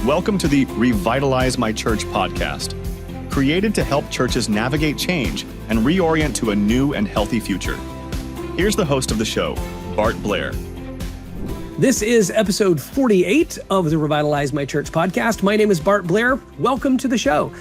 Welcome to the Revitalize My Church podcast, created to help churches navigate change and reorient to a new and healthy future. Here's the host of the show, Bart Blair. This is episode 48 of the Revitalize My Church podcast. My name is Bart Blair. Welcome to the show.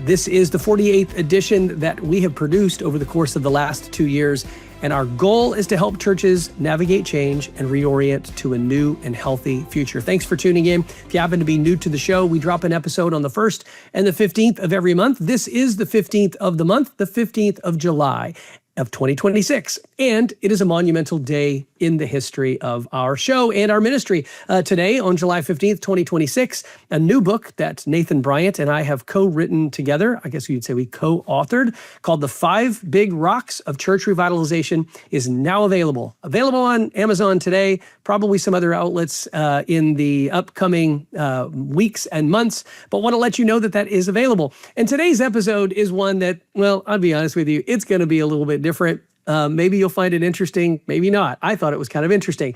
This is the 48th edition that we have produced over the course of the last 2 years. And our goal is to help churches navigate change and reorient to a new and healthy future. Thanks for tuning in. If you happen to be new to the show, we drop an episode on the 1st and the 15th of every month. This is the 15th of the month, the 15th of July of 2026. And it is a monumental day in the history of our show and our ministry. Today, on July 15th, 2026, a new book that Nathan Bryant and I have co-written together, I guess you'd say we co-authored, called The 5 Big Rocks of Church Revitalization, is now available. Available on Amazon today, probably some other outlets in the upcoming weeks and months, but want to let you know that that is available. And today's episode is one that, well, I'll be honest with you, it's going to be a little bit different. Maybe you'll find it interesting, maybe not. I thought it was kind of interesting.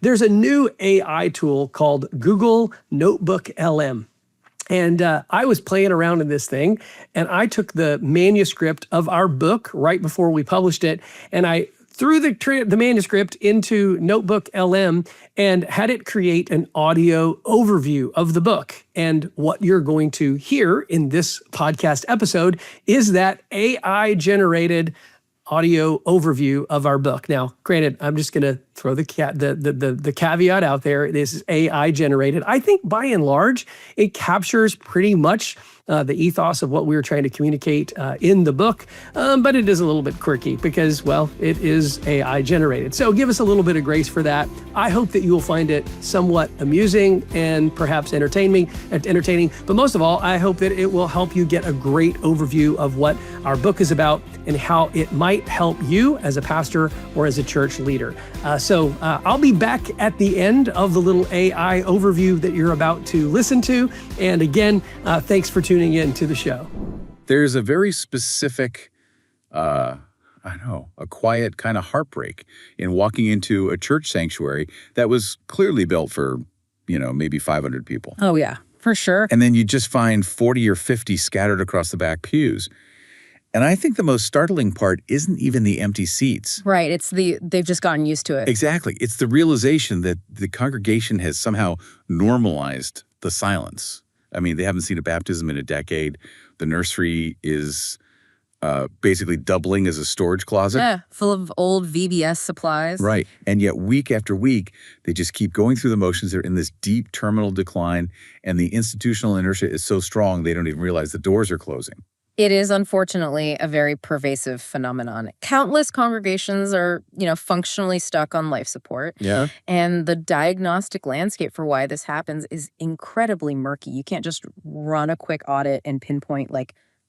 There's a new AI tool called Google Notebook LM. And I was playing around in this thing, and I took the manuscript of our book right before we published it, and I threw the manuscript into Notebook LM and had it create an audio overview of the book. And what you're going to hear in this podcast episode is that AI-generated audio overview of our book. Now, granted, I'm just going to throw the caveat out there. This is AI generated. I think by and large, it captures pretty much the ethos of what we were trying to communicate in the book, but it is a little bit quirky because, well, it is AI generated. So give us a little bit of grace for that. I hope that you will find it somewhat amusing and perhaps entertaining, but most of all, I hope that it will help you get a great overview of what our book is about and how it might help you as a pastor or as a church leader. So I'll be back at the end of the little AI overview that you're about to listen to. And again, thanks for tuning in to the show. There's a very specific, a quiet kind of heartbreak in walking into a church sanctuary that was clearly built for, maybe 500 people. Oh, yeah, for sure. And then you just find 40 or 50 scattered across the back pews. And I think the most startling part isn't even the empty seats. Right. They've just gotten used to it. Exactly. It's the realization that the congregation has somehow normalized the silence. I mean, they haven't seen a baptism in a decade. The nursery is basically doubling as a storage closet. Yeah, full of old VBS supplies. Right. And yet week after week, they just keep going through the motions. They're in this deep terminal decline, and the institutional inertia is so strong they don't even realize the doors are closing. It is, unfortunately, a very pervasive phenomenon. Countless congregations are, functionally stuck on life support. Yeah. And the diagnostic landscape for why this happens is incredibly murky. You can't just run a quick audit and pinpoint,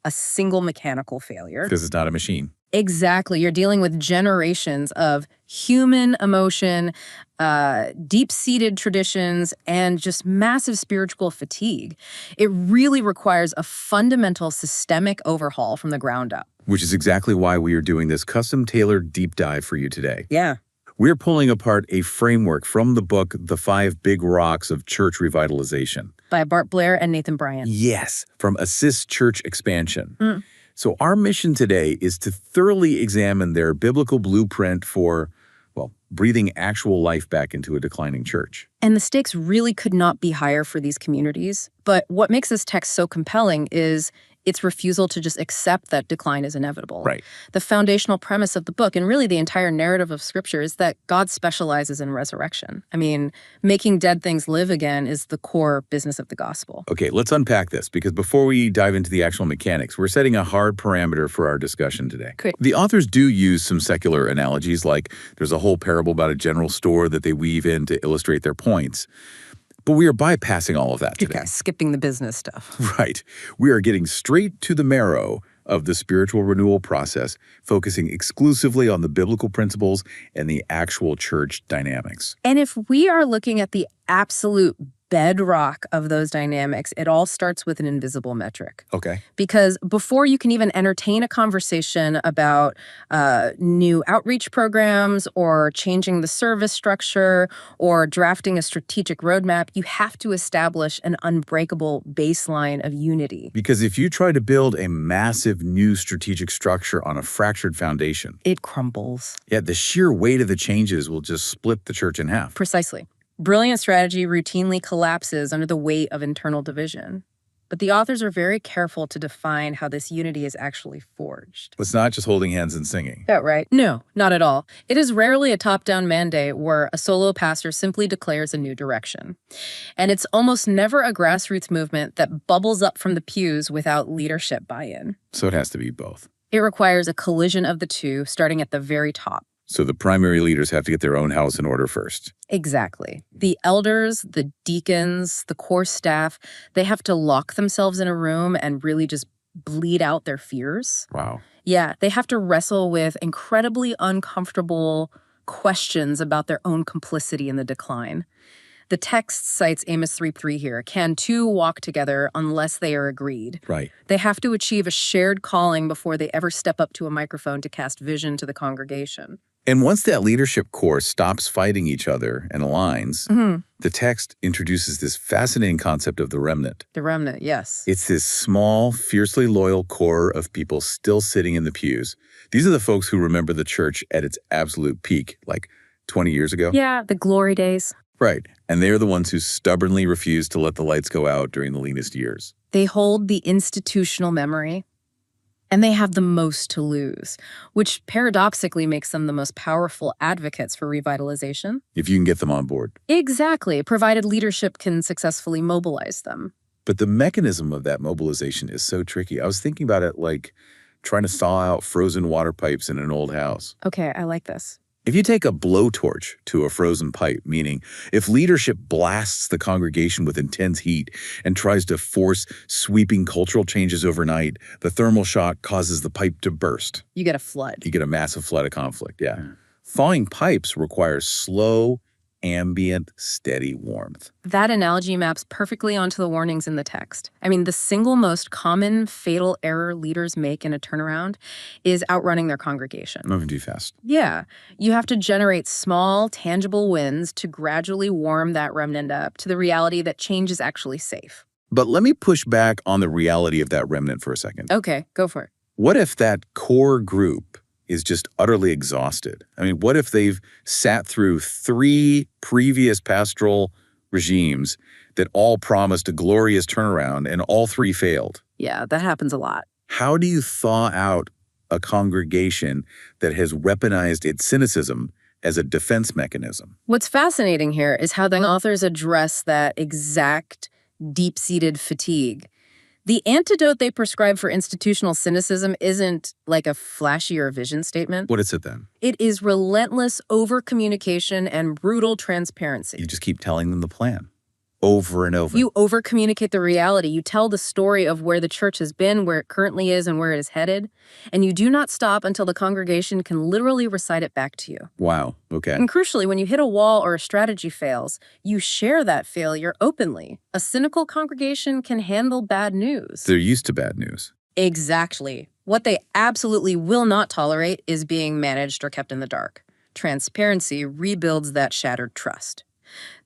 a single mechanical failure. Because it's not a machine. Exactly. You're dealing with generations of human emotion, deep-seated traditions, and just massive spiritual fatigue. It really requires a fundamental systemic overhaul from the ground up. Which is exactly why we are doing this custom-tailored deep dive for you today. Yeah. We're pulling apart a framework from the book, The 5 Big Rocks of Church Revitalization. By Bart Blair and Nathan Bryant. Yes, from Assist Church Expansion. So our mission today is to thoroughly examine their biblical blueprint for, breathing actual life back into a declining church. And the stakes really could not be higher for these communities. But what makes this text so compelling is its refusal to just accept that decline is inevitable. Right. The foundational premise of the book, and really the entire narrative of Scripture, is that God specializes in resurrection. I mean, making dead things live again is the core business of the gospel. Okay, let's unpack this, because before we dive into the actual mechanics, we're setting a hard parameter for our discussion today. Great. The authors do use some secular analogies, like there's a whole parable about a general store that they weave in to illustrate their points. But we are bypassing all of that today. Okay, skipping the business stuff. Right. We are getting straight to the marrow of the spiritual renewal process, focusing exclusively on the biblical principles and the actual church dynamics. And if we are looking at the absolute bedrock of those dynamics, it all starts with an invisible metric. Okay. Because before you can even entertain a conversation about new outreach programs or changing the service structure or drafting a strategic roadmap, you have to establish an unbreakable baseline of unity. Because if you try to build a massive new strategic structure on a fractured foundation, It crumbles. yeah, the sheer weight of the changes will just split the church in half. Precisely. Brilliant strategy routinely collapses under the weight of internal division. But the authors are very careful to define how this unity is actually forged. It's not just holding hands and singing. Yeah, right. No, not at all. It is rarely a top-down mandate where a solo pastor simply declares a new direction. And it's almost never a grassroots movement that bubbles up from the pews without leadership buy-in. So it has to be both. It requires a collision of the two, starting at the very top. So the primary leaders have to get their own house in order first. Exactly. The elders, the deacons, the core staff, they have to lock themselves in a room and really just bleed out their fears. Wow. Yeah, they have to wrestle with incredibly uncomfortable questions about their own complicity in the decline. The text cites Amos 3:3 here. Can two walk together unless they are agreed? Right. They have to achieve a shared calling before they ever step up to a microphone to cast vision to the congregation. And once that leadership core stops fighting each other and aligns, the text introduces this fascinating concept of the remnant. The remnant, yes. It's this small, fiercely loyal core of people still sitting in the pews. These are the folks who remember the church at its absolute peak, like 20 years ago. Yeah, the glory days. Right. And they're the ones who stubbornly refuse to let the lights go out during the leanest years. They hold the institutional memory, and they have the most to lose, which paradoxically makes them the most powerful advocates for revitalization. If you can get them on board. Exactly, provided leadership can successfully mobilize them. But the mechanism of that mobilization is so tricky. I was thinking about it like trying to thaw out frozen water pipes in an old house. Okay, I like this. If you take a blowtorch to a frozen pipe, meaning if leadership blasts the congregation with intense heat and tries to force sweeping cultural changes overnight, the thermal shock causes the pipe to burst. You get a flood. You get a massive flood of conflict, yeah. Thawing pipes requires slow, ambient, steady warmth. That analogy maps perfectly onto the warnings in the text. I mean, the single most common fatal error leaders make in a turnaround is outrunning their congregation. Moving too fast. Yeah, you have to generate small, tangible wins to gradually warm that remnant up to the reality that change is actually safe. But let me push back on the reality of that remnant for a second. Okay, go for it. What if that core group is just utterly exhausted? I mean, what if they've sat through 3 previous pastoral regimes that all promised a glorious turnaround and all 3 failed? Yeah, that happens a lot. How do you thaw out a congregation that has weaponized its cynicism as a defense mechanism? What's fascinating here is how the authors address that exact deep-seated fatigue. The antidote they prescribe for institutional cynicism isn't like a flashy or vision statement. What is it then? It is relentless over-communication and brutal transparency. You just keep telling them the plan over and over. You over-communicate the reality. You tell the story of where the church has been, where it currently is, and where it is headed. And you do not stop until the congregation can literally recite it back to you. Wow, okay. And crucially, when you hit a wall or a strategy fails, you share that failure openly. A cynical congregation can handle bad news. They're used to bad news. Exactly. What they absolutely will not tolerate is being managed or kept in the dark. Transparency rebuilds that shattered trust.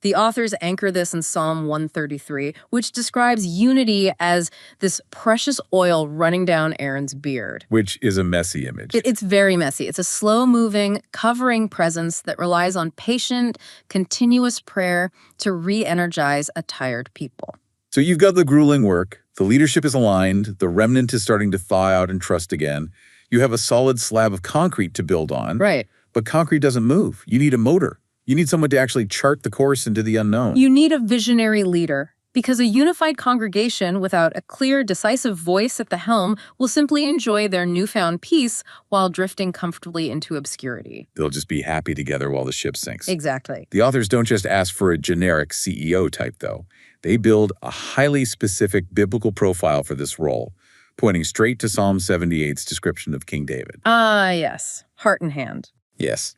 The authors anchor this in Psalm 133, which describes unity as this precious oil running down Aaron's beard. Which is a messy image. It's very messy. It's a slow-moving, covering presence that relies on patient, continuous prayer to re-energize a tired people. So you've got the grueling work, the leadership is aligned, the remnant is starting to thaw out and trust again. You have a solid slab of concrete to build on. Right. But concrete doesn't move. You need a motor. You need someone to actually chart the course into the unknown. You need a visionary leader, because a unified congregation without a clear, decisive voice at the helm will simply enjoy their newfound peace while drifting comfortably into obscurity. They'll just be happy together while the ship sinks. Exactly. The authors don't just ask for a generic CEO type, though. They build a highly specific biblical profile for this role, pointing straight to Psalm 78's description of King David. Yes. Heart in hand. Yes.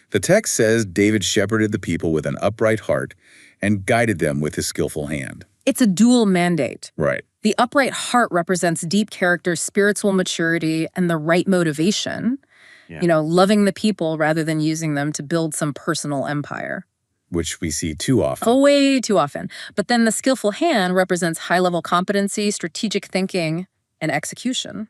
The text says David shepherded the people with an upright heart and guided them with his skillful hand. It's a dual mandate. Right. The upright heart represents deep character, spiritual maturity, and the right motivation. Yeah. Loving the people rather than using them to build some personal empire. Which we see too often. Oh, way too often. But then the skillful hand represents high-level competency, strategic thinking, and execution.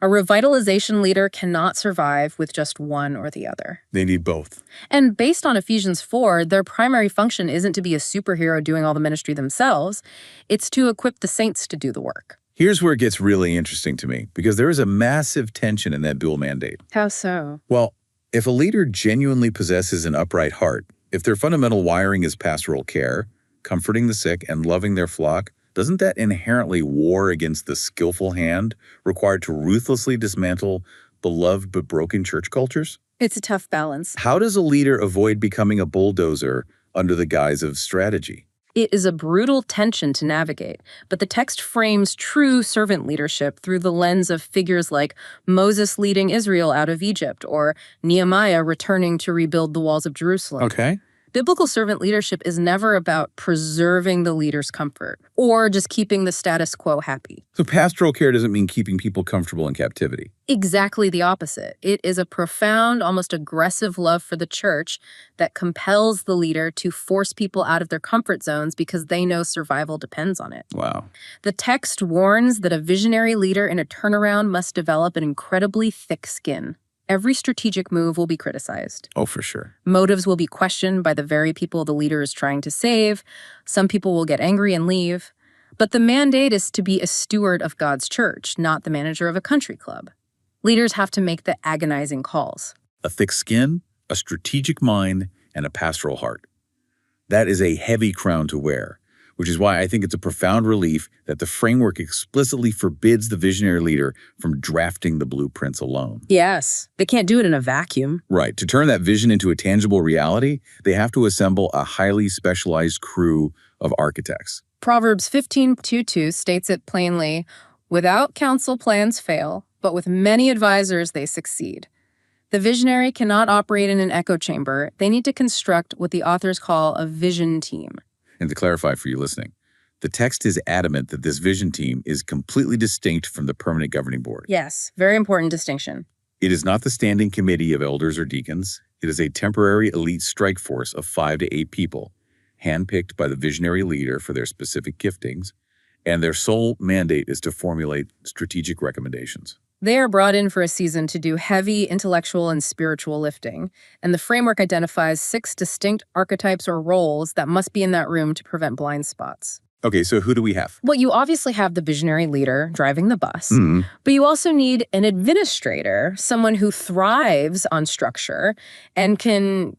A revitalization leader cannot survive with just one or the other. They need both. And based on Ephesians 4, their primary function isn't to be a superhero doing all the ministry themselves. It's to equip the saints to do the work. Here's where it gets really interesting to me, because there is a massive tension in that dual mandate. How so? Well, if a leader genuinely possesses an upright heart, if their fundamental wiring is pastoral care, comforting the sick, and loving their flock, doesn't that inherently war against the skillful hand required to ruthlessly dismantle beloved but broken church cultures? It's a tough balance. How does a leader avoid becoming a bulldozer under the guise of strategy? It is a brutal tension to navigate, but the text frames true servant leadership through the lens of figures like Moses leading Israel out of Egypt or Nehemiah returning to rebuild the walls of Jerusalem. Okay. Biblical servant leadership is never about preserving the leader's comfort or just keeping the status quo happy. So pastoral care doesn't mean keeping people comfortable in captivity. Exactly the opposite. It is a profound, almost aggressive love for the church that compels the leader to force people out of their comfort zones because they know survival depends on it. Wow. The text warns that a visionary leader in a turnaround must develop an incredibly thick skin. Every strategic move will be criticized. Oh, for sure. Motives will be questioned by the very people the leader is trying to save. Some people will get angry and leave. But the mandate is to be a steward of God's church, not the manager of a country club. Leaders have to make the agonizing calls. A thick skin, a strategic mind, and a pastoral heart. That is a heavy crown to wear, which is why I think it's a profound relief that the framework explicitly forbids the visionary leader from drafting the blueprints alone. Yes, they can't do it in a vacuum. Right. To turn that vision into a tangible reality, they have to assemble a highly specialized crew of architects. Proverbs 15:2 states it plainly, "Without counsel plans fail, but with many advisors they succeed." The visionary cannot operate in an echo chamber. They need to construct what the authors call a vision team. And to clarify for you listening, the text is adamant that this vision team is completely distinct from the permanent governing board. Yes, very important distinction. It is not the standing committee of elders or deacons. It is a temporary elite strike force of 5 to 8 people, handpicked by the visionary leader for their specific giftings, and their sole mandate is to formulate strategic recommendations. They are brought in for a season to do heavy intellectual and spiritual lifting, and the framework identifies 6 distinct archetypes or roles that must be in that room to prevent blind spots. Okay, so who do we have? Well, you obviously have the visionary leader driving the bus, but you also need an administrator, someone who thrives on structure and can,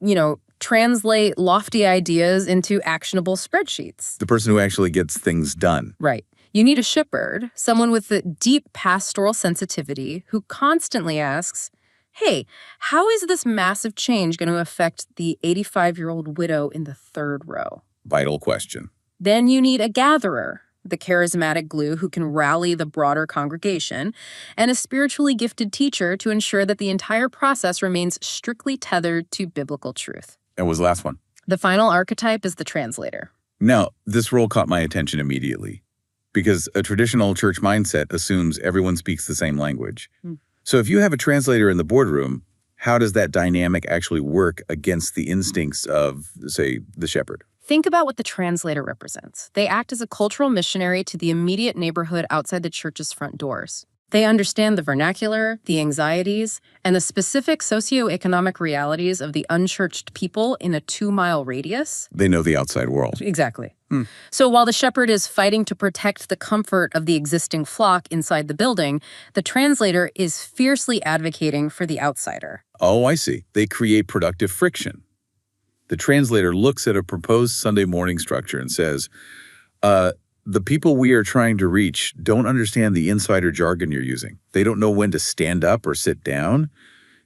translate lofty ideas into actionable spreadsheets. The person who actually gets things done. Right. You need a shepherd, someone with a deep pastoral sensitivity who constantly asks, hey, how is this massive change going to affect the 85-year-old widow in the 3rd row? Vital question. Then you need a gatherer, the charismatic glue who can rally the broader congregation, and a spiritually gifted teacher to ensure that the entire process remains strictly tethered to biblical truth. And what was the last one? The final archetype is the translator. Now, this role caught my attention immediately, because a traditional church mindset assumes everyone speaks the same language. So if you have a translator in the boardroom, how does that dynamic actually work against the instincts of, say, the shepherd? Think about what the translator represents. They act as a cultural missionary to the immediate neighborhood outside the church's front doors. They understand the vernacular, the anxieties, and the specific socioeconomic realities of the unchurched people in a 2-mile radius. They know the outside world. Exactly. So while the shepherd is fighting to protect the comfort of the existing flock inside the building, the translator is fiercely advocating for the outsider. Oh, I see. They create productive friction. The translator looks at a proposed Sunday morning structure and says, the people we are trying to reach don't understand the insider jargon you're using. They don't know when to stand up or sit down.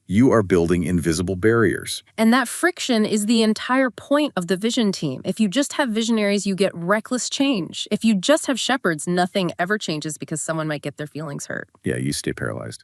you are building invisible barriers. And that friction is the entire point of the vision team. If you just have visionaries, you get reckless change. If you just have shepherds, nothing ever changes because someone might get their feelings hurt. Yeah, you stay paralyzed.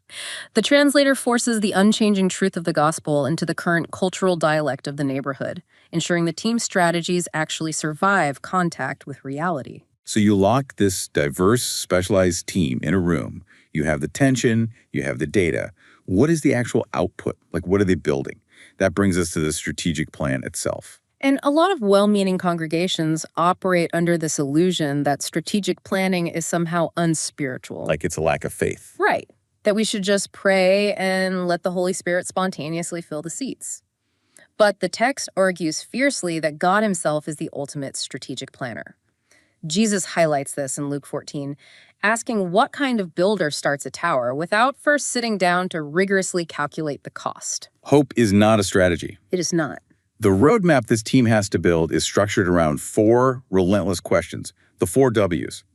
The translator forces the unchanging truth of the gospel into the current cultural dialect of the neighborhood, ensuring the team's strategies actually survive contact with reality. So you lock this diverse, specialized team in a room. You have the tension, you have the data. What is the actual output? Like, what are they building? That brings us to the strategic plan itself. And a lot of well-meaning congregations operate under this illusion that strategic planning is somehow unspiritual. Like it's a lack of faith. Right. That we should just pray and let the Holy Spirit spontaneously fill the seats. But the text argues fiercely that God himself is the ultimate strategic planner. Jesus highlights this in Luke 14, asking what kind of builder starts a tower without first sitting down to rigorously calculate the cost. Hope is not a strategy. It is not. The roadmap this team has to build is structured around 4 relentless questions, the 4 W's.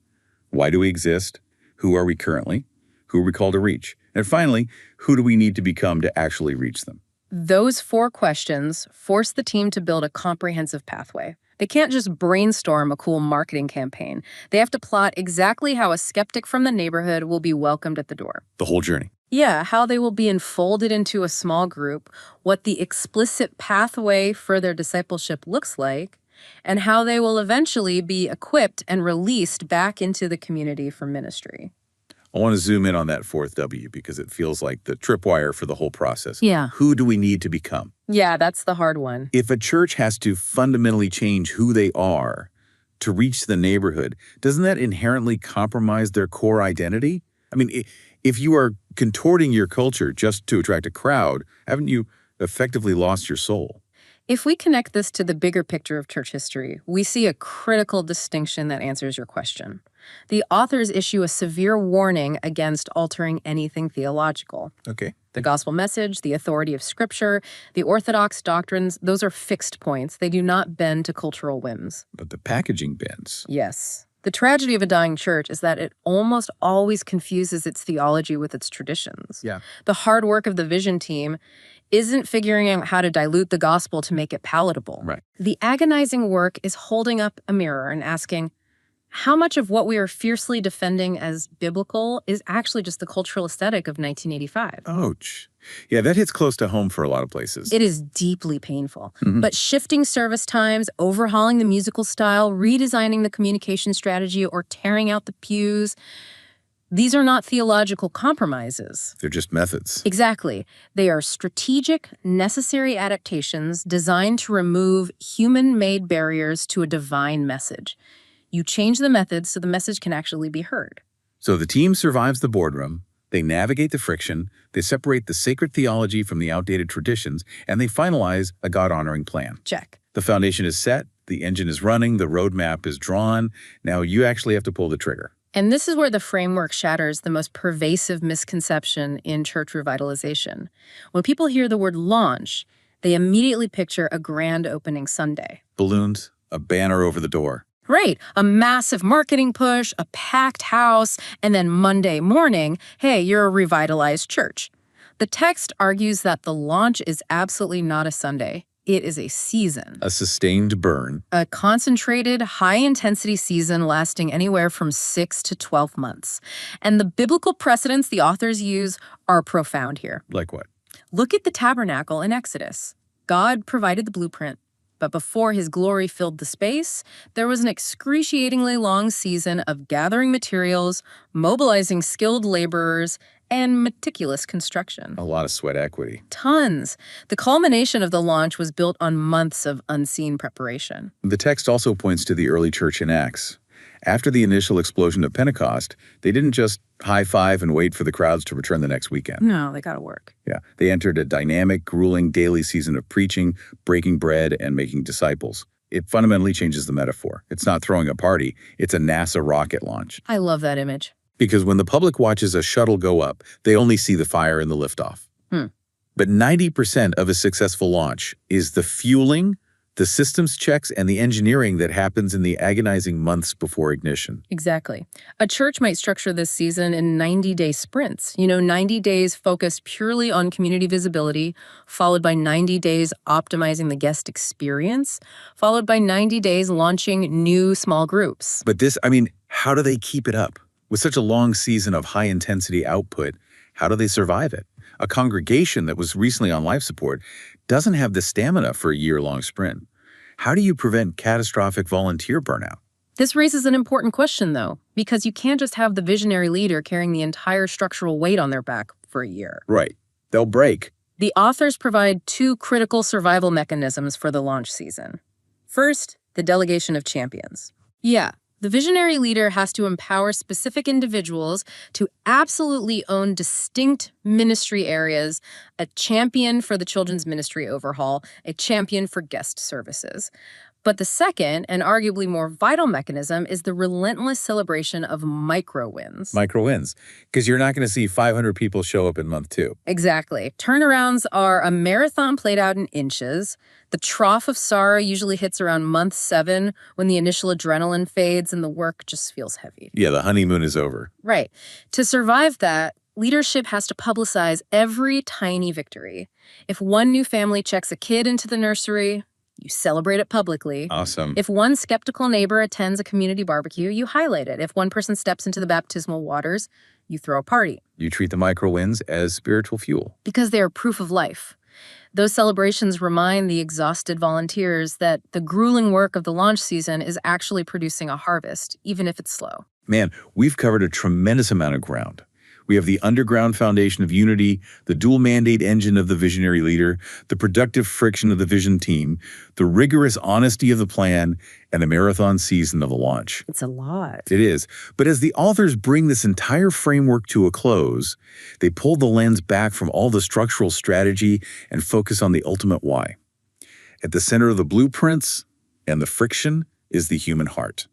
Why do we exist? Who are we currently? Who are we called to reach? And finally, who do we need to become to actually reach them? Those 4 questions force the team to build a comprehensive pathway. They can't just brainstorm a cool marketing campaign. They have to plot exactly how a skeptic from the neighborhood will be welcomed at the door. The whole journey. Yeah, how they will be enfolded into a small group, what the explicit pathway for their discipleship looks like, and how they will eventually be equipped and released back into the community for ministry. I want to zoom in on that 4th W because it feels like the tripwire for the whole process. Yeah. Who do we need to become? Yeah, that's the hard one. If a church has to fundamentally change who they are to reach the neighborhood, doesn't that inherently compromise their core identity? I mean, if you are contorting your culture just to attract a crowd, haven't you effectively lost your soul? If we connect this to the bigger picture of church history, we see a critical distinction that answers your question. The authors issue a severe warning against altering anything theological. Okay. The gospel message, the authority of Scripture, the orthodox doctrines, those are fixed points. They do not bend to cultural whims. But the packaging bends. Yes. The tragedy of a dying church is that it almost always confuses its theology with its traditions. Yeah. The hard work of the vision team isn't figuring out how to dilute the gospel to make it palatable. Right. The agonizing work is holding up a mirror and asking, how much of what we are fiercely defending as biblical is actually just the cultural aesthetic of 1985? Ouch. Yeah, that hits close to home for a lot of places. It is deeply painful. But shifting service times, overhauling the musical style, redesigning the communication strategy, or tearing out the pews, these are not theological compromises. They're just methods. Exactly. They are strategic, necessary adaptations designed to remove human-made barriers to a divine message. You change the methods so the message can actually be heard. So the team survives the boardroom, they navigate the friction, they separate the sacred theology from the outdated traditions, and they finalize a God-honoring plan. Check. The foundation is set, the engine is running, the roadmap is drawn. Now you actually have to pull the trigger. And this is where the framework shatters the most pervasive misconception in church revitalization. When people hear the word launch, they immediately picture a grand opening Sunday. Balloons, a banner over the door. Right, a massive marketing push, a packed house, and then Monday morning, hey, you're a revitalized church. The text argues that the launch is absolutely not a Sunday. It is a season. A sustained burn. A concentrated, high-intensity season lasting anywhere from 6 to 12 months. And the biblical precedents the authors use are profound here. Like what? Look at the tabernacle in Exodus. God provided the blueprint. But before his glory filled the space, there was an excruciatingly long season of gathering materials, mobilizing skilled laborers, and meticulous construction. A lot of sweat equity. Tons. The culmination of the launch was built on months of unseen preparation. The text also points to the early church in Acts. After the initial explosion of Pentecost, they didn't just high-five and wait for the crowds to return the next weekend. No, they gotta work. Yeah, they entered a dynamic, grueling daily season of preaching, breaking bread, and making disciples. It fundamentally changes the metaphor. It's not throwing a party, it's a NASA rocket launch. I love that image. Because when the public watches a shuttle go up, they only see the fire and the liftoff. But 90% of a successful launch is the fueling, the systems checks and the engineering that happens in the agonizing months before ignition. Exactly. A church might structure this season in 90-day sprints. 90 days focused purely on community visibility, followed by 90 days optimizing the guest experience, followed by 90 days launching new small groups. But how do they keep it up? With such a long season of high-intensity output, how do they survive it? A congregation that was recently on life support doesn't have the stamina for a year-long sprint. How do you prevent catastrophic volunteer burnout? This raises an important question, though, because you can't just have the visionary leader carrying the entire structural weight on their back for a year. Right. They'll break. The authors provide two critical survival mechanisms for the launch season. First, the delegation of champions. The visionary leader has to empower specific individuals to absolutely own distinct ministry areas, a champion for the children's ministry overhaul, a champion for guest services. But the second, and arguably more vital mechanism, is the relentless celebration of micro wins. Micro wins. Because you're not going to see 500 people show up in month 2. Exactly. Turnarounds are a marathon played out in inches. The trough of sorrow usually hits around month 7 when the initial adrenaline fades and the work just feels heavy. Yeah, the honeymoon is over. Right. To survive that, leadership has to publicize every tiny victory. If one new family checks a kid into the nursery, you celebrate it publicly. Awesome. If one skeptical neighbor attends a community barbecue, you highlight it. If one person steps into the baptismal waters, you throw a party. You treat the micro wins as spiritual fuel. Because they are proof of life. Those celebrations remind the exhausted volunteers that the grueling work of the launch season is actually producing a harvest, even if it's slow. Man, we've covered a tremendous amount of ground. We have the underground foundation of unity, the dual mandate engine of the visionary leader, the productive friction of the vision team, the rigorous honesty of the plan, and the marathon season of the launch. It's a lot. It is. But as the authors bring this entire framework to a close, they pull the lens back from all the structural strategy and focus on the ultimate why. At the center of the blueprints and the friction is the human heart.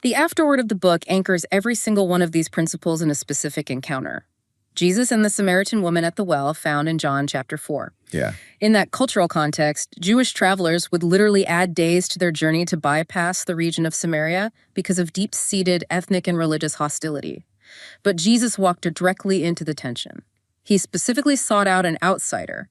The afterword of the book anchors every single one of these principles in a specific encounter. Jesus and the Samaritan woman at the well, found in John chapter 4. Yeah. In that cultural context, Jewish travelers would literally add days to their journey to bypass the region of Samaria because of deep-seated ethnic and religious hostility. But Jesus walked directly into the tension. He specifically sought out an outsider,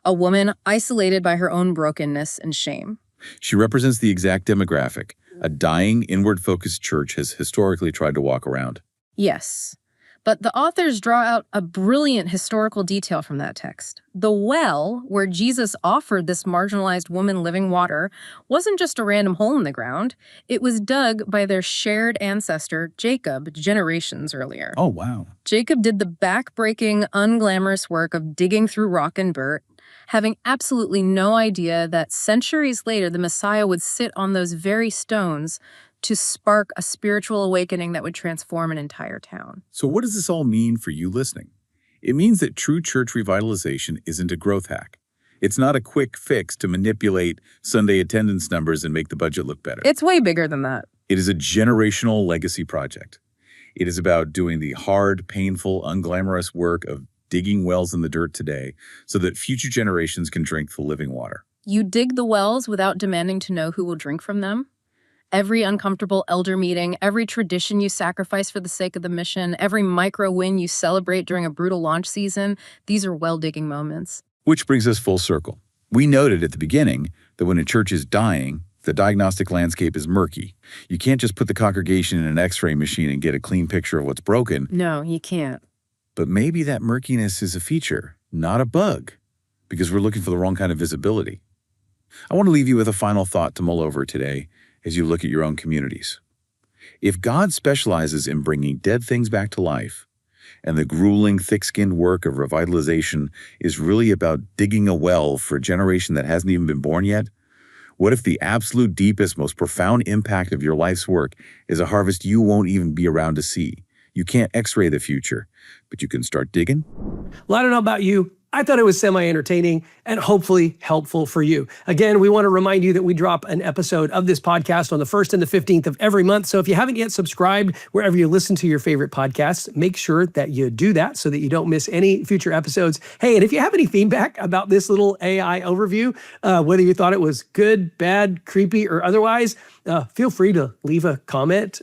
a woman isolated by her own brokenness and shame. She represents the exact demographic a dying, inward-focused church has historically tried to walk around. Yes, but the authors draw out a brilliant historical detail from that text. The well, where Jesus offered this marginalized woman living water, wasn't just a random hole in the ground. It was dug by their shared ancestor, Jacob, generations earlier. Oh, wow. Jacob did the back-breaking, unglamorous work of digging through rock and dirt, having absolutely no idea that centuries later the Messiah would sit on those very stones to spark a spiritual awakening that would transform an entire town. So what does this all mean for you listening? It means that true church revitalization isn't a growth hack. It's not a quick fix to manipulate Sunday attendance numbers and make the budget look better. It's way bigger than that. It is a generational legacy project. It is about doing the hard, painful, unglamorous work of digging wells in the dirt today so that future generations can drink the living water. You dig the wells without demanding to know who will drink from them. Every uncomfortable elder meeting, every tradition you sacrifice for the sake of the mission, every micro win you celebrate during a brutal launch season, these are well-digging moments. Which brings us full circle. We noted at the beginning that when a church is dying, the diagnostic landscape is murky. You can't just put the congregation in an X-ray machine and get a clean picture of what's broken. No, you can't. But maybe that murkiness is a feature, not a bug, because we're looking for the wrong kind of visibility. I want to leave you with a final thought to mull over today as you look at your own communities. If God specializes in bringing dead things back to life, and the grueling, thick-skinned work of revitalization is really about digging a well for a generation that hasn't even been born yet, what if the absolute deepest, most profound impact of your life's work is a harvest you won't even be around to see? You can't X-ray the future, but you can start digging. Well, I don't know about you, I thought it was semi-entertaining and hopefully helpful for you. Again, we want to remind you that we drop an episode of this podcast on the 1st and the 15th of every month. So if you haven't yet subscribed wherever you listen to your favorite podcasts, make sure that you do that so that you don't miss any future episodes. Hey, and if you have any feedback about this little AI overview, whether you thought it was good, bad, creepy, or otherwise, feel free to leave a comment.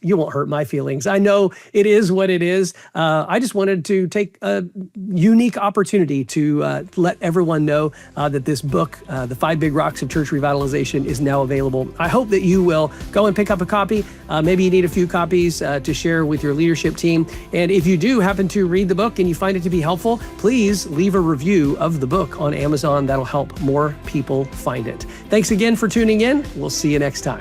You won't hurt my feelings. I know it is what it is. I just wanted to take a unique opportunity to let everyone know that this book, The 5 Big Rocks of Church Revitalization, is now available. I hope that you will go and pick up a copy. Maybe you need a few copies to share with your leadership team. And if you do happen to read the book and you find it to be helpful, please leave a review of the book on Amazon. That'll help more people find it. Thanks again for tuning in. We'll see you next time.